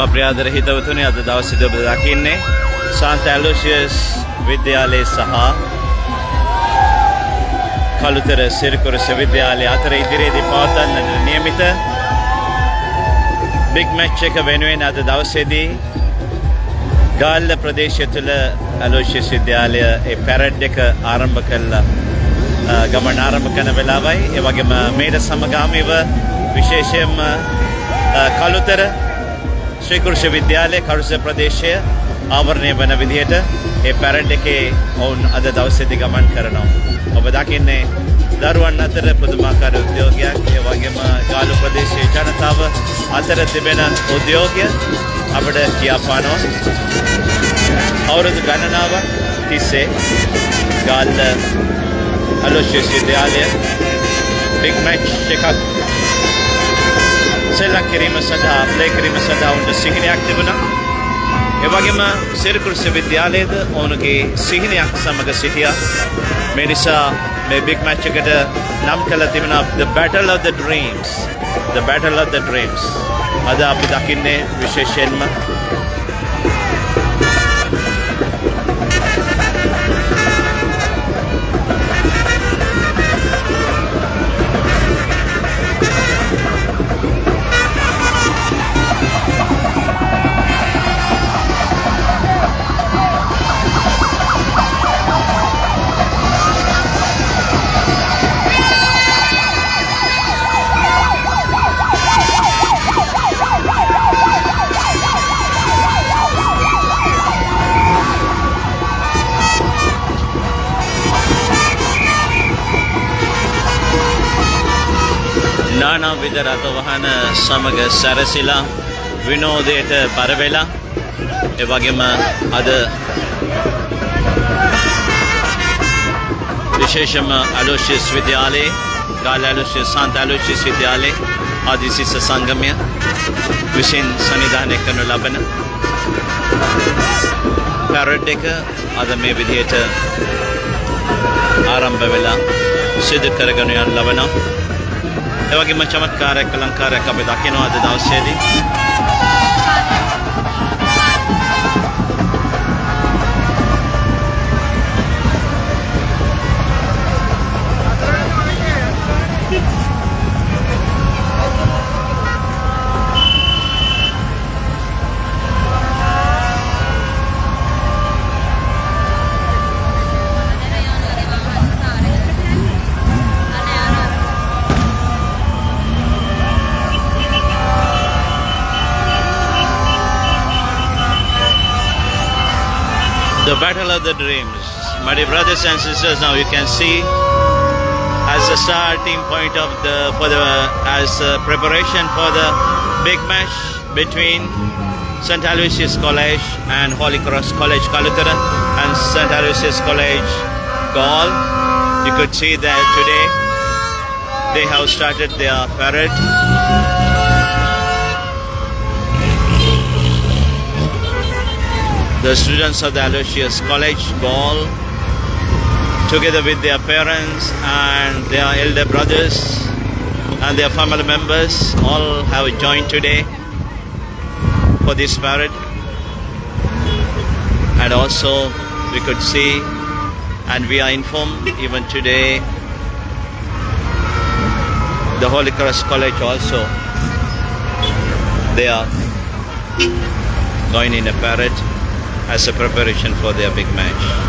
ප්‍රියාදර හිතවතුනි අද දවසේදී ඔබ දකින්නේ සාන්ත ඇලෝසියස් විද්‍යාලය සහ කළුතර සිරිකොරස විද්‍යාලය අතර ඉදිරියේදී පවත්වන්නට නියමිත බිග් මැච් එක වෙනුවෙන් අද දවසේදී ගාල්ල ප්‍රදේශය තුළ ඇලෝසියස් විද්‍යාලය ඒ පැරඩ් එක ආරම්භ කළා ගමන ආරම්භ කරන වෙලාවයි ඒ වගේම මේට සමගාමීව විශේෂයෙන්ම කළුතර ශ්‍රීකෘෂ්ණ විද්‍යාලය කරුස ප්‍රදේශය ආවරණය වන විදිහට ඒ පැරඩ් එකේ ඔවුන් අද දවසේදී ගමන් කරනවා. ඔබ දකින්නේ දරුවන් අතර පුදුමාකාර උද්‍යෝගයක් ඒ වගේම ගාල්ල ප්‍රදේශයේ ජනතාව අතර තිබෙන උද්‍යෝගය අපිට කියාපානවා. අවුරුදු ගණනාවක් තිස්සේ ගාල්ල ඇලෝසියස් විද්‍යාලය බිග් මැච් එකක් සෙල්ලම් කිරීම සඳහා ප්ලේ කිරීම සඳහා උන්ට සිහිනයක් තිබුණා. ඒ වගේම සිරිකෘෂ්ණ විද්‍යාලයේද ඔවුන්ගේ සිහිනයක් සමග සිටියා. මේ නිසා මේ බිග් මැච් එකට නම් කළා තිබෙනවා The Battle of the Dreams. The Battle of the Dreams. අද අපි දකින්නේ විශේෂයෙන්ම නානා විද රථවාහන සමග සැරසිලා විනෝදයට බර වෙලා ඒ වගේම අද විශේෂම ඇලෝසියස් විද්‍යාලයේ ගාල්ල ඇලෝසියස් සාන්ත ඇලෝසියස් විද්‍යාලයේ ආදිසිස සංගමය විසින් සංවිධානය කරනු ලබන පැරඩ් එක අද මේ විදිහට ආරම්භ වෙලා සිදු කරගෙන යන ලබනවා. ඒ වගේම චමත්කාරයක් අලංකාරයක් අපි දකිනවා අද දවසේදී. The Battle of the Dreams. My dear brothers and sisters, now you can see as the starting point of as preparation for the big match between St. Aloysius College and Holy Cross College Kalutara and St. Aloysius College Gaul. You could see that today they have started their parade. The students of the Aloysius College Gaul, together with their parents and their elder brothers and their family members, all have joined today for this parade. And also we could see and we are informed even today the Holy Cross College also, they are going in a parade as a preparation for their big match.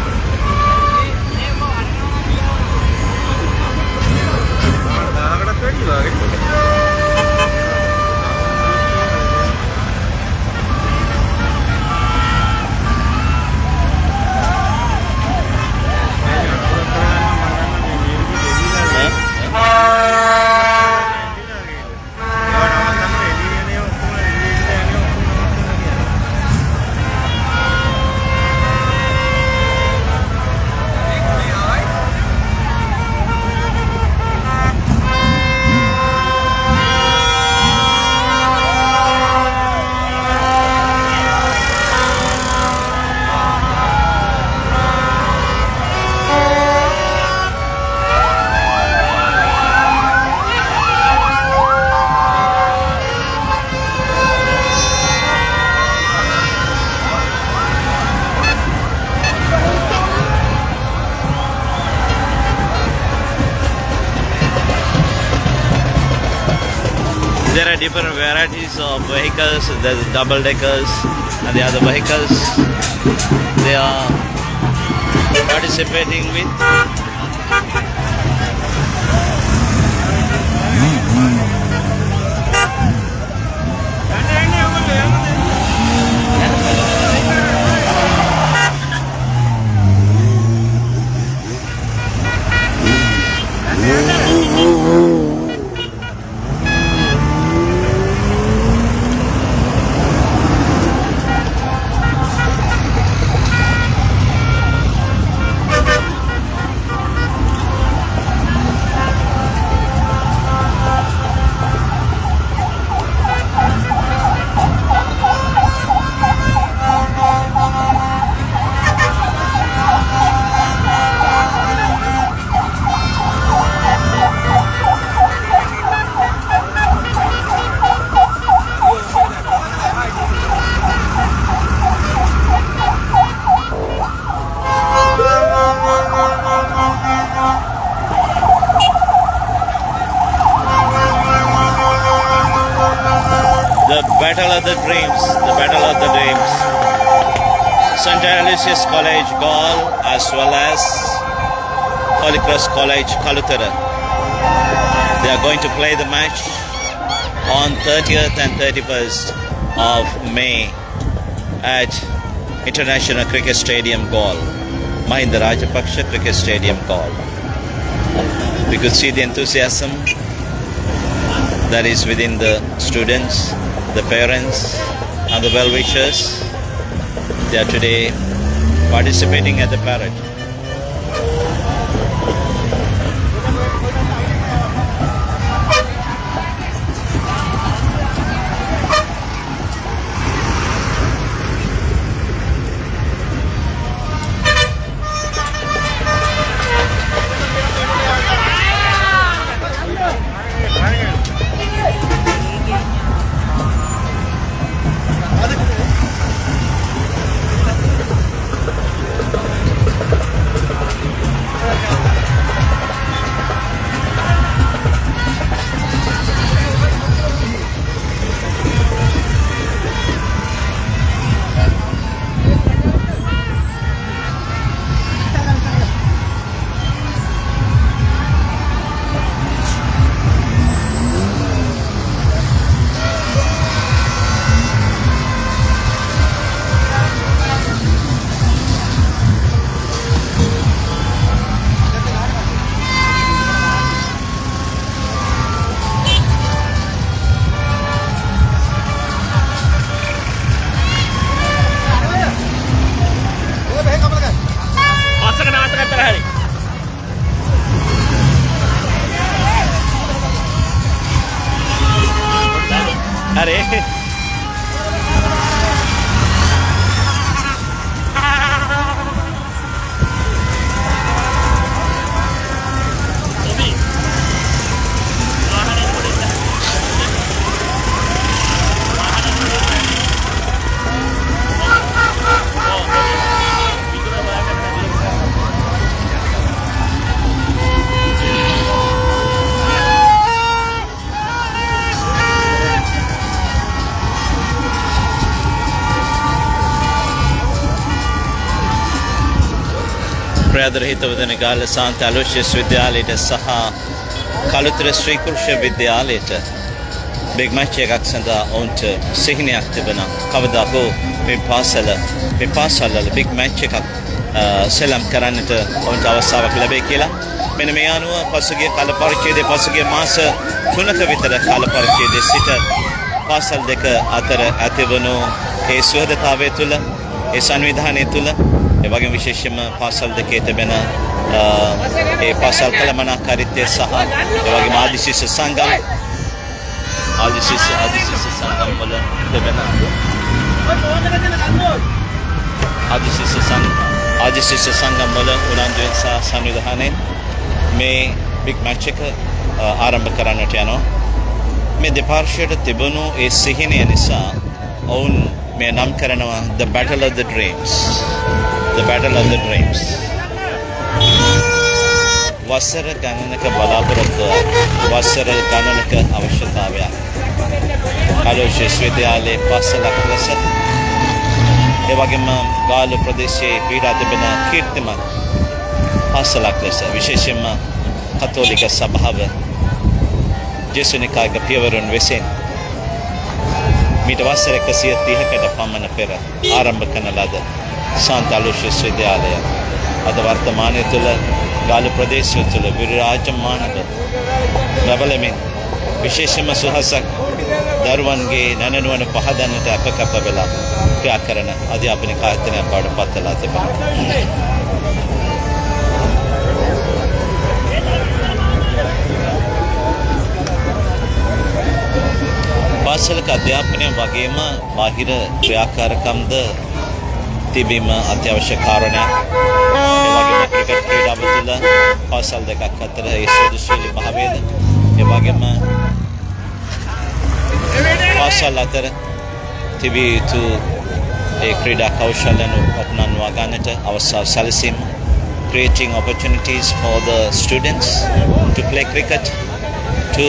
There are different varieties of vehicles. There's double deckers and the other vehicles they are participating with. The Battle of the Dreams, the Battle of the Dreams. St. Aloysius College, Gaul, as well as Holy Cross College, Kalutara. They are going to play the match on 30th and 31st of May at International Cricket Stadium, Gaul. Mahinda Rajapaksha Cricket Stadium, Gaul. We could see the enthusiasm that is within the students, the parents and the well-wishers. They are today participating at the parade. अरे ප්‍රාදරහිතවදන ගාල්ල සාන්ත අලෝෂියස් විද්‍යාලයට සහ කළුතර ශ්‍රී කුරුෂ විද්‍යාලයට big match එකක් සඳහා ඔවුන්ට සිහිනයක් තිබෙනවා. කවදා හෝ මේ පාසල්වල බිග් මැච් එකක් සෙල්ලම් කරන්නට ඔවුන්ට අවස්ථාවක් ලැබේ කියලා. මෙන්න මේ අනුව පසුගිය කාල පරිච්ඡේදයේ පසුගිය මාස 3ක විතර කාල පරිච්ඡේදයේ සිට පාසල් දෙක අතර ඇතිවුණු ඒ සුහදතාවය තුළ ඒ සංවිධානය තුළ ඒ වගේම විශේෂයෙන්ම පාසල් දෙකේ තිබෙන ඒ පාසල් කළමනාකාරීත්වය සහ ඒ වගේම ආදිශිෂ්‍ය සංගම් වල තිබෙන ආදිශිෂ්‍ය සංගම් වල උනන්දුවෙන් සහ සංවිධානයෙන් මේ බිග් මැච් එක ආරම්භ කරන්නට යනවා. මේ දෙපාර්ශ්වයට තිබුණු ඒ සිහිනය නිසා ඔවුන් මේ නම් කරනවා The Battle of the Dreams. The Battle of the Dreams. වසර ගණනක බලාපොරොත්තුවක්, වසර ගණනක අවශ්‍යතාවයක්. අලෝෂියස් විද්‍යාලයේ පාසලක් ලෙස ඒ වගේම ගාල්ල ප්‍රදේශයේ පීඩා තිබෙන කීර්තිමත් පාසලක් ලෙස විශේෂයෙන්ම කතෝලික සභාව ජේසුනිකායක පියවරුන් විසින් මීට වසර 130කට පමණ පෙර ආරම්භ කරන ලද සාන්ත අලෝෂියස් විද්‍යාලය අද වර්තමානයේ තුල ගාල්ල ප්‍රදේශය තුල විරාජමානව බබලමින් විශේෂම සුහසක් දරුවන්ගේ නැනනුවන පහදන්නට අපකප වෙලා ක්‍රියා කරන අධ්‍යාපනික ආයතනයක් බවට පත් වෙලා තිබෙනවා. පාසලක අධ්‍යාපනය වගේම බාහිර ක්‍රියාකාරකම්ද තිබීම අත්‍යවශ්‍ය කාරණයක්. ඒ වගේම ක්‍රිකට් ක්‍රීඩාව තුළ පාසල් දෙකක් අතර ඒ සුදුසුලි භාවයද ඒ වගේම පාසල් අතර තිබිය යුතු ඒ ක්‍රීඩා කෞශලයන් උපනන්වා ගන්නට අවස්ථාව සැලසීම, creating opportunities for the students to play cricket, to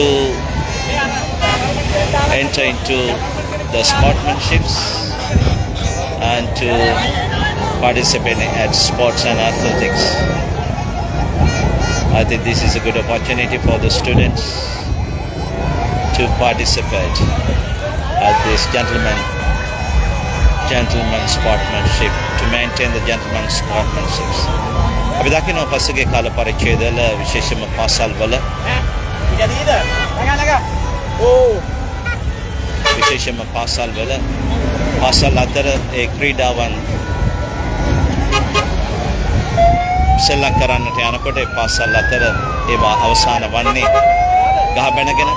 enter into the sportsmanships and to participate at sports and athletics. I think this is a good opportunity for the students to participate at this gentleman sportsmanship, to maintain the gentleman sportsmanship. අපි දකිනවා පසුගිය කාල පරිච්ඡේදවල විශේෂම පාසල්වල විශේෂම පාසල් අතර ඒ ක්‍රීඩාවන් සෙල්ලම් කරන්නට යනකොට ඒ පාසල් අතර ඒවා අවසාන වන්නේ ගහ බැනගෙන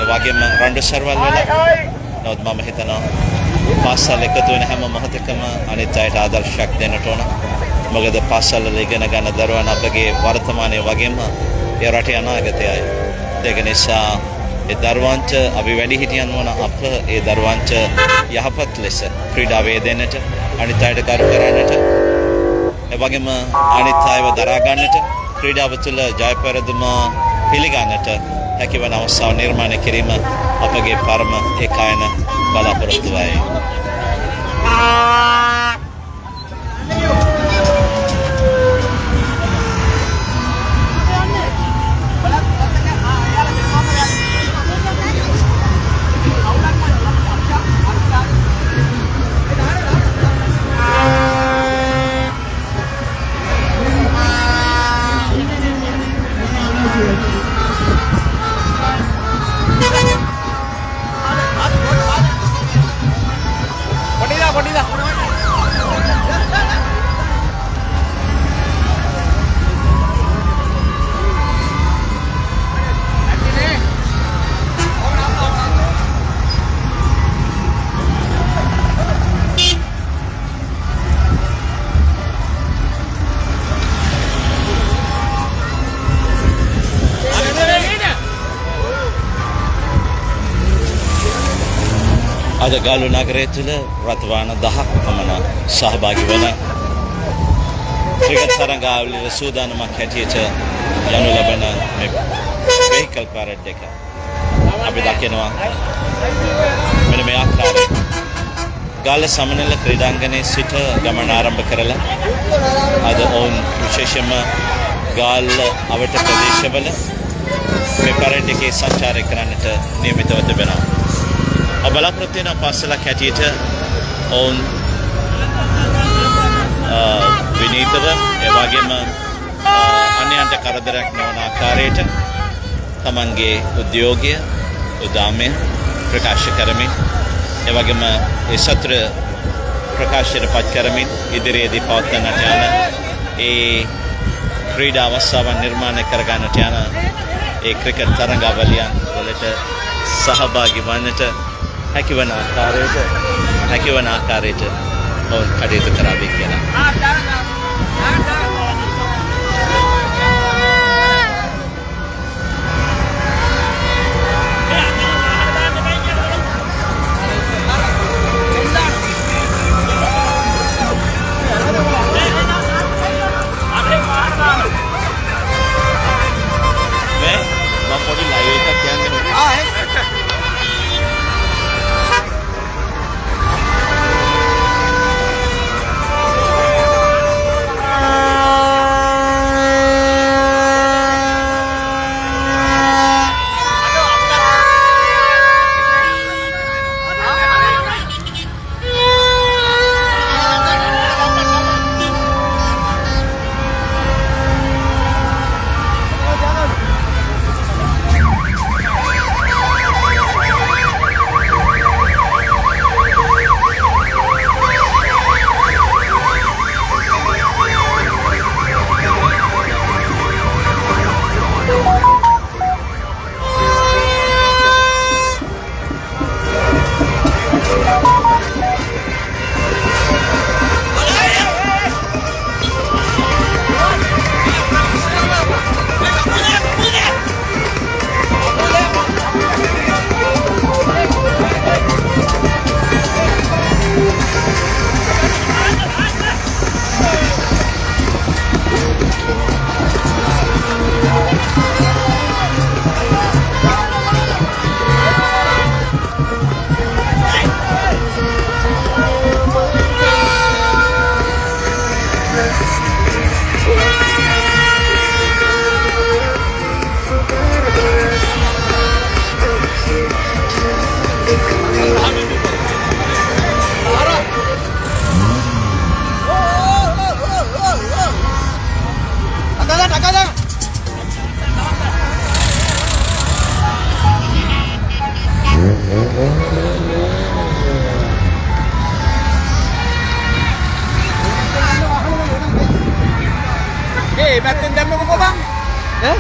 ඒ වගේම රණ්ඩු සර්වල් වෙලා. නමුත් මම හිතනවා පාසල් එකතු වෙන හැම මොහොතකම අනිත් අයට ආදර්ශයක් දෙන්නට ඕන. මොකද පාසල් වල ඉගෙන ගන්න දරුවන් අපගේ වර්තමානයේ වගේම ඒ රටේ අනාගතයයි. ඒක නිසා ඒ දරුවන්ට අපි වැඩිහිටියන් වන අප ඒ දරුවන්ට යහපත් ලෙස ක්‍රීඩාවේ දෙන්නට, අනිත් අයට කරු කරන්නට, ඒ වගේම අනිත් අයව දරා ගන්නට, ක්‍රීඩාව තුළ ජය පෙරදුම පිළිගන්නට හැකිවන අවස්ථාව නිර්මාණය කිරීම අපගේ පරම ඒකායන බලාපොරොත්තුවයි. අද ගාල්ල නගරය තුළ රථවාහන 10ක් පමණ සහභාගී වන ක්‍රිකට් තරඟාවලිවල සූදානමක් හැටියට යනු ලබන මේ වෙහිකල් පැරඩ් එක අපි දකිනවා මෙන්න මේ ආකාරයෙන් ගාල්ල සමනල ක්‍රීඩාංගණයේ සිට ගමන ආරම්භ කරලා අද ඔවුන් විශේෂයෙන්ම ගාල්ල අවට ප්‍රදේශවල මේ පැරඩ් එකේ සංචාරය කරන්නට නියමිතව තිබෙනවා. බලාපොරොත්තු වෙන පාසලක් හැටියට ඔවුන් විනීතව ඒ වගේම අන්‍යයන්ට කරදරයක් නොවන ආකාරයට තමන්ගේ උද්‍යෝගය උදාමය ප්‍රකාශ කරමින් ඒ වගේම ඒ සත්‍ර ප්‍රකාශයට පත් කරමින් ඉදිරියේදී පවත්වන්නට යන ඒ ක්‍රීඩා අවස්ථාවන් නිර්මාණය කරගන්නට යන ඒ ක්‍රිකට් තරඟාවලියන් වලට සහභාගී වන්නට හැකිවන ආකාරයට ඔවුන් කටයුතු කරාවි කියලා. Batin demo ko bang? Eh?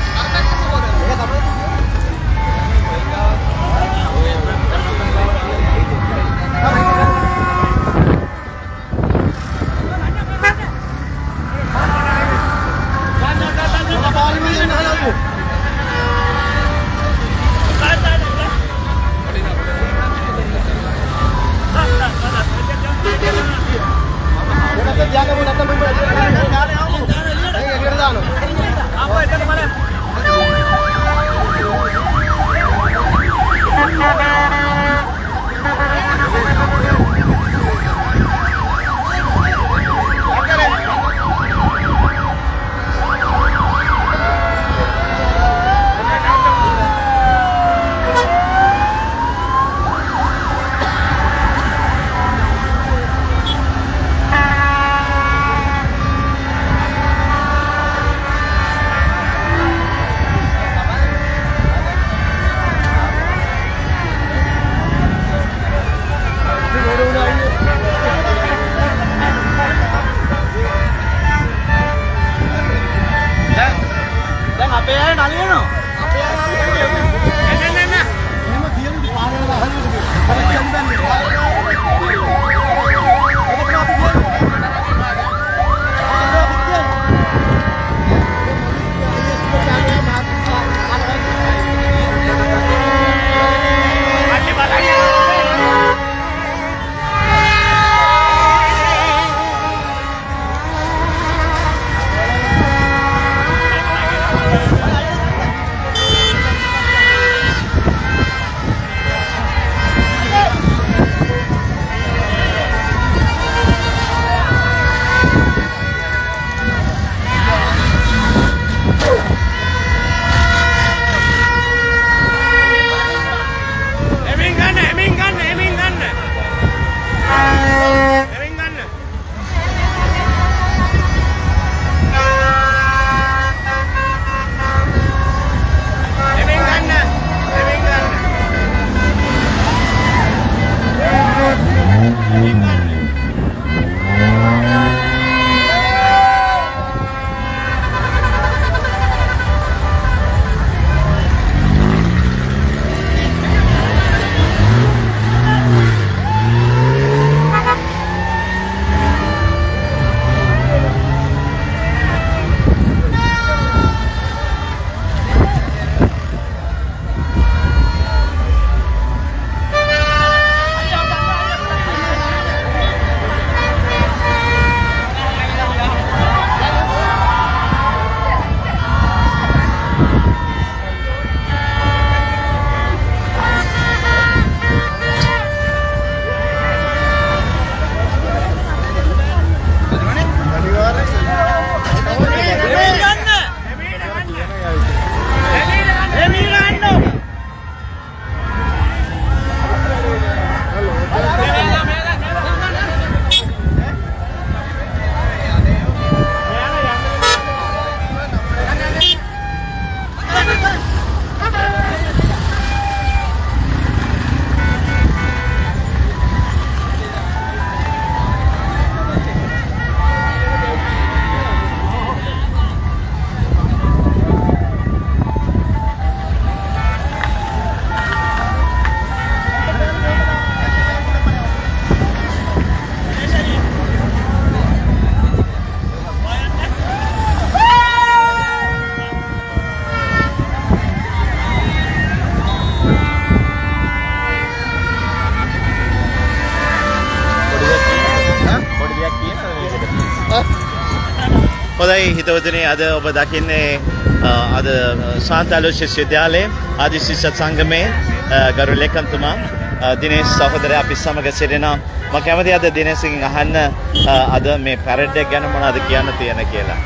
හොඳයි හිතවතුනි අද ඔබ දකින්නේ අද සාන්ත අලෝෂියස් විද්‍යාලයේ ආදි ශිෂ්‍ය සංගමේ ගරු ලේකම්තුමා දිනේෂ් සහෝදරයා අපි සමග සිටිනවා. මම කැමතියි අද දිනේෂ්ගෙන් අහන්න අද මේ පැරඩ් එක ගැන මොනවද කියන්න තියෙන කියලා.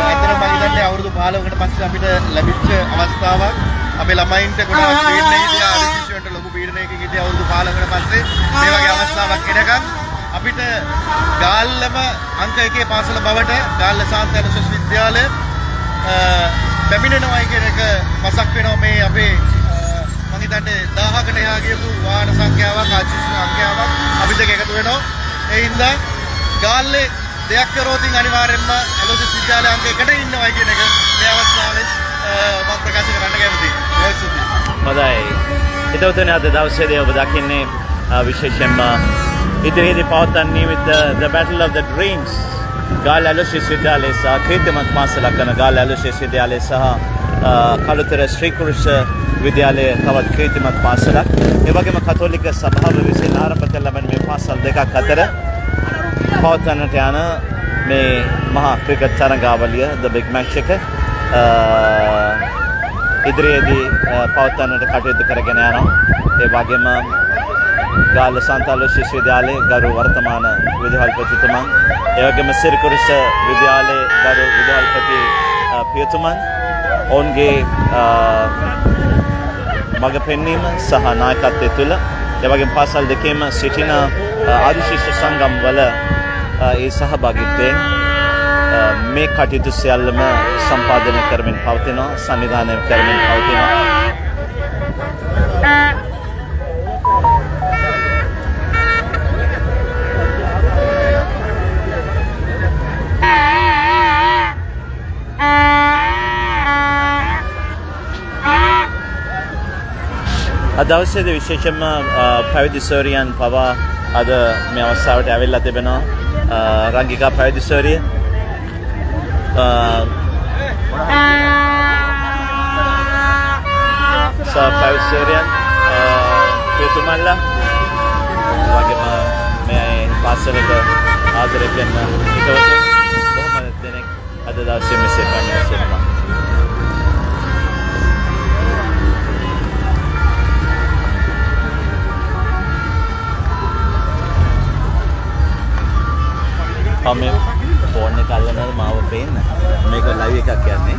ඇත්තටම මම හිතන්නේ අවුරුදු 15කට පස්සේ අපිට ලැබිච්ච අවස්ථාවක්. අපේ ළමයින්ට ගොඩාක් පීඩනයකින් ආදි ශිෂ්‍යයන්ට ලොකු පීඩනයකින් ඉඳි අවුරුදු 15කට පස්සේ මේ වගේ අවස්ථාවක් එනකම් අපිට ගාල්ලම අංක 1 පාසල බවට ගාල්ල සාන්ත අලෝෂියස් විද්‍යාලය පැමිණෙනවා කියන එක මතක් වෙනවා මේ අපේ මම හිතන්නේ 1000කට එහා ගියපු වාහන සංඛ්‍යාවක් ආචිෂ්ණ සංඛ්‍යාවක් අපිට එකතු වෙනවා. ඒ හින්දා ගාල්ලේ දෙයක් කරොත් අනිවාර්යයෙන්ම අලෝෂියස් විද්‍යාලය අංක 1ට ඉන්නවා කියන එක මේ අවස්ථාවේ මම ප්‍රකාශ කරන්න කැමතියි. හොඳයි. හිතවතුනි අද දවසේදී ඔබ දකින්නේ විශේෂයෙන්ම ඉදිරියේදී පවත්වන නියමිත The Battle of the Dreams Galle අලෝෂියස් විද්‍යාලය සහ කීර්තිමත් පාසලක් කරන ගාල්ල අලෝෂියස් විද්‍යාලය සහ කළුතර ශ්‍රී කුරුෂ විද්‍යාලය තවත් කීර්තිමත් පාසලක්. ඒ වගේම කතෝලික සභාව විසින් ආරම්භ කළ ලබන මේ පාසල් දෙකක් අතර පවත්වන්නට යන මේ මහා ක්‍රිකට් තරගාවලිය The Big Match එක ඉදිරියේදී පවත්වන්නට කටයුතු කරගෙන යනවා. ඒ වගේම ගාල්ල සාන්ත අලෝෂියස් විද්‍යාලයේ ගරු වර්තමාන විදුහල්පතිතුමන්, ඒ වගේම සිරිකුරුස විද්‍යාලයේ ගරු විදුහල්පති පියතුමන් ඔවුන්ගේ මඟ පෙන්වීම සහ නායකත්වය තුළ ඒ වගේම පාසල් දෙකේම සිටින ආදි ශිෂ්‍ය සංගම් වල ඒ සහභාගීත්වයෙන් මේ කටයුතු සියල්ලම සම්පාදනය කරමින් පවතිනවා, සංවිධානය කරමින් පවතිනවා. දවසේදී විශේෂයෙන්ම පැවිදි සෝරියන් පවා අද මේ අවස්ථාවට ඇවිල්ලා තිබෙනවා. රංගිකා පැවිදි සෝරිය පැවිදි සෝරියන් පියතුමන්ලා වගේම මේ පාසලට ආදරය කරන හිතවතුන් බොහොම දෙනෙක් අද දවසේ මෙසේ පැමිණ සිටිනවා. මේ ෆෝන් එක අල්ලනවාද මාව පේන්න මේක ලයිව් එකක් යන්නේ.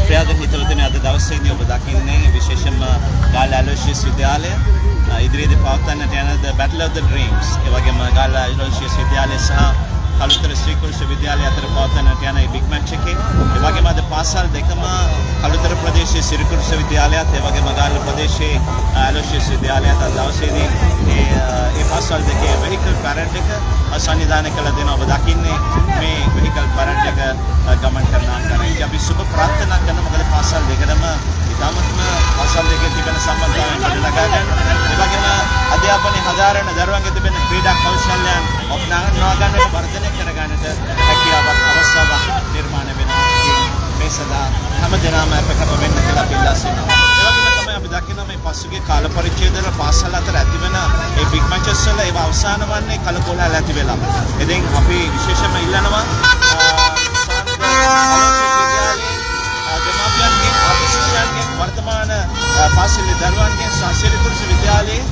ප්‍රියද හිතවතුනි අද දවසේදී ඔබ දකින්නේ විශේෂයෙන්ම ගාල්ල අලෝෂියස් විද්‍යාලය ඉදිරියේදී පවත්වන්නට යන The Battle of the Dreams ඒ වගේම ගාල්ල අලෝෂියස් විද්‍යාලය සහ කළුතර ශ්‍රී කුරුෂ විද්‍යාලය අතර පවත්වන්නට යන මේ බිග් මැච් එකේ ඒ වගේම අද පාසල් දෙකම කළුතර ප්‍රදේශයේ සිරිකුරුෂ විද්‍යාලයත් ඒ වගේම ගාල්ල ප්‍රදේශයේ අලෝෂියස් විද්‍යාලයත් අද දවසේදී ඒ පාසල් දෙකේ වෙහිකල් පැරඩ් එක සංවිධානය කළ දෙනවා. ඔබ දකින්නේ මේ වෙහිකල් පැරඩ් එක ගමන් කරන ආකාරය. අපි සුබ ප්‍රාර්ථනා කරන මොකද පාසල් දෙකම ඉතාමත්ම පාසල් දෙකේ තිබෙන සම්බන්ධතාවයන් ගොඩනගා ගන්න. ඒ වගේම අධ්‍යාපනයේ හදාරන දරුවන්ගේ තිබෙන ක්‍රීඩා කෞශල්‍යයන් ඔපනවා ගන්නට වර්ධනය කර ගන්නට හැකියාවක් අවස්ථාවක් නිර්මාණය වෙනවා. මේ සදා හැම දිනම අප කැප වෙන්න කියලා අපි ඉල්ලා සිටිනවා. ඒ වගේම තමයි අපි දකිනවා මේ පසුගිය කාල පරිච්ඡේදවල පාසල් අතර ඇතිවන ඒ බිග් මැචස් වල ඒව අවසාන වන්නේ කලකොලහල ඇති වෙලා. ඉතින් අපි විශේෂයෙන්ම ඉල්ලනවා දෙමාපියන්ගේ ආදි ශිෂ්‍යයන්ගේ වර්තමාන පාසල් දරුවන්ගේ සිරිකුරුෂ විද්‍යාලයේ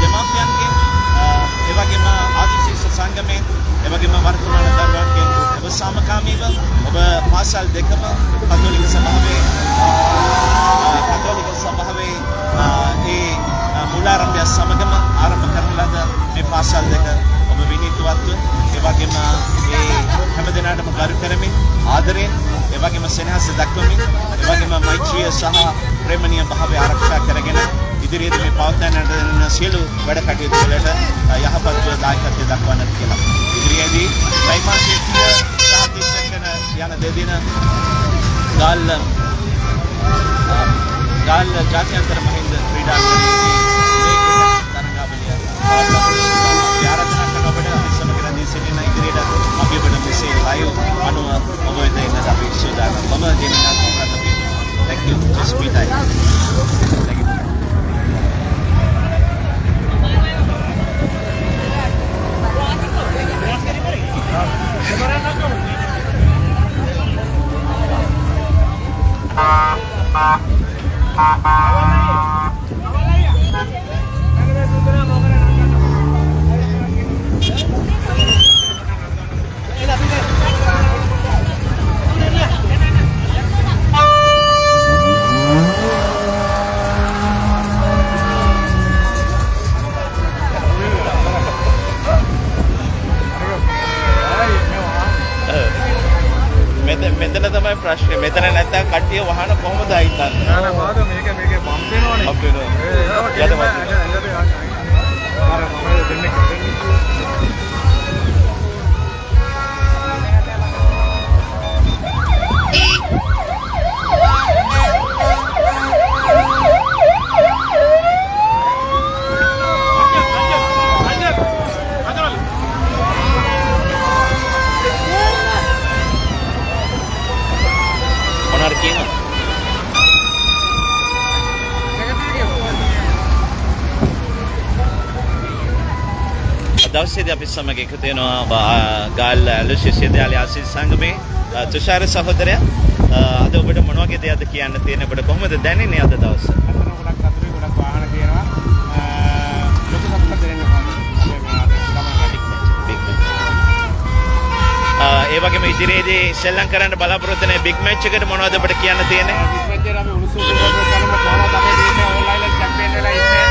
දෙමාපියන්ගේ ඒ වගේම ආදි ශිෂ්‍ය සංගමේ ඒ වගේම වර්තමාන දරුවන්ගේ ඔබ සමකාමීව ඔබ පාසල් දෙකම කතෝලික සභාවේ ඒ මූලාරම්භය සමගම ආරම්භ කරන ලද මේ පාසල් දෙක ඔබ විනීතවත්ව ඒ වගේම ඒ හැම දිනකටම ගරු කරමින් ආදරයෙන් ඒ වගේම සෙනෙහස දක්වමින් ඒ වගේම මෛත්‍රිය සහ ප්‍රේමණීය භාවය ආරක්ෂා කරගෙන ඉදිරියට මේ පවත්වන්නට යන සියලු වැඩ කටයුතු වලට යහපත්ව දායකත්වය දක්වන්නට කියලා. ඉදිරියේදී සයිමාසිය සහ තිස්සකන යන දෙදින ගාල්ල ජාත්‍යන්තර මහින්ද ක්‍රීඩා තරගාවලිය ආරාධනා කරන ඔබට සමග රැඳී සිටින ඉදිරියට අපි ඔබට මෙසේ ලයිව් අනුව ඔබ වෙත එන්න අපි සූදානම්. මම දෙන්නා කොහොමද අපි thank you just be tight. Thank you. මෙතන තමයි ප්‍රශ්නේ. මෙතන නැත්තම් කට්ටිය වහන කොහොමද හිතන්නේ? නෑ පාද මේක බම්ප් වෙනවනේ. අප් වෙනවා. අර මම දෙන්නේ මොනවාද කියනවා? දවසේදී අපි සමග එකතු වෙනවා ගාල් ඇලුසිස් විද්‍යාලය ආසිරි සංගමේ තුෂාර සහෝදරයා. අද ඔබට මොන වගේ දෙයක්ද කියන්න තියෙන්නේ? ඔබට කොහොමද දැනෙන්නේ අද දවස? ගොඩක් සතුටුයි, ගොඩක් වාහන තියෙනවා. ලොකු සතුටක් දැනෙනවා. ඒ වගේම ඉදිරියේදී ශ්‍රී කරන්න බලාපොරොත්තු වෙන බිග් මැච් එකට මොනවද ඔබට කියන්න තියෙන්නේ? බිග් මැච් එකේ අපි උණුසුම් සුපර් කරනවා. කොහොමද අපේ ටීම ඕන්ලයින් චැම්පියන් වෙලා ඉන්නේ?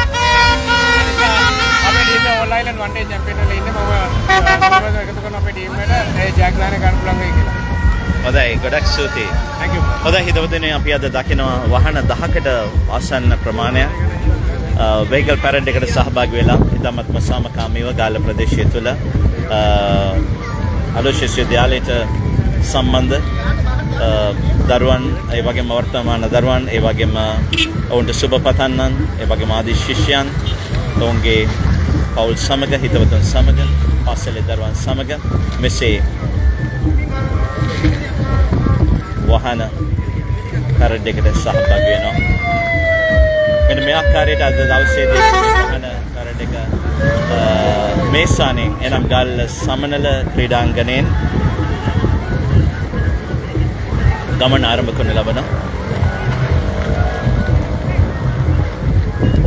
අපේ ටීම ඕන්ලයින් වන් ඩේ චැම්පියන් වෙලා ඉන්නේ. මම එකතු කරන අපේ ටීම් එකට ඒ ජයග්‍රහණය ගන්න පුළුවන් වෙයි කියලා. හොඳයි, ගොඩක් ස්තුතියි. Thank you. හොඳයි හිතවතුනි, අපි අද දකිනවා වාහන 10කට ආසන්න ප්‍රමාණයක් වෙහිකල් පැරඩ් එකට සහභාගී වෙලා ඉතාමත්ම සාමකාමීව ගාල්ල ප්‍රදේශය තුළ අලෝෂිස් විද්‍යාලයට සම්බන්ධ දරුවන්, ඒ වගේම වර්තමාන දරුවන්, ඒ වගේම ඔවුන්ට සුබ පතන්නන්, ඒ වගේම ආදී ශිෂ්‍යයන් ඔවුන්ගේ පවුල් සමග, හිතවතුන් සමග, පාසලේ දරුවන් සමග මෙසේ වාහන පැරඩ් එකට සහභාගී වෙනවා. මෙන්න මේ ආකාරයට අද දවසේදී වාහන පැරඩ් එක මේ ස්ථානයේ එනම් ගාල්ල සමනල ක්‍රීඩාංගණයෙන් ගමන ආරම්භ කරනු ලබනවා.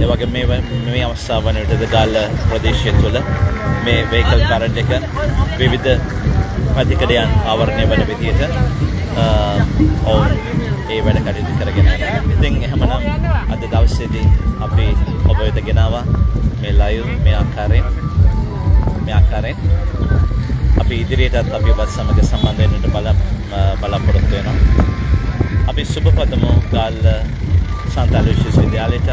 ඒ වගේ මේ අවස්ථාව වන විටද ගාල්ල ප්‍රදේශය තුළ මේ වෙහිකල් පැරඩ් එක විවිධ අධිකරයන් ආවරණය වන විදිහට ඔවුන් ඒ වැඩ කටයුතු කරගෙන යනවා. ඉතින් එහෙමනම් අද දවසේදී අපි ඔබ වෙත ගෙනාවා මේ ලයිව් මේ ආකාරයෙන් අපි ඉදිරියටත් අපි ඔබත් සමග සම්බන්ධ වෙන්නට බලාපොරොත්තු වෙනවා. අපි සුබ පතමු ගාල්ල සන්ත අලෝෂියස් විද්‍යාලයට,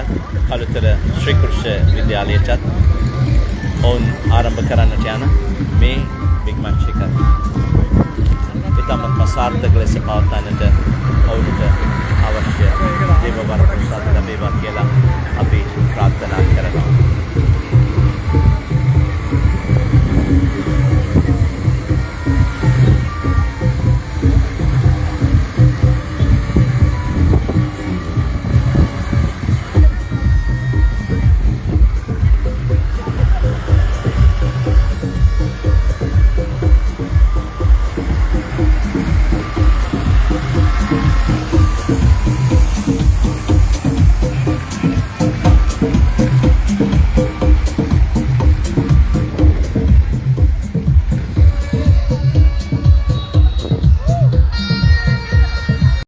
කළුතර ශ්‍රී කෘෂ්ණ විද්‍යාලයටත් ඔවුන් ආරම්භ කරන්නට යන මේ බිග් මැච් එක ඉතාමත් සාර්ථක ලෙස පවත්වන්නට ඔවුන්ට අවශ්‍ය දේව වර ප්‍රසාද ලැබේවා කියලා අපි ප්‍රාර්ථනා කරනවා.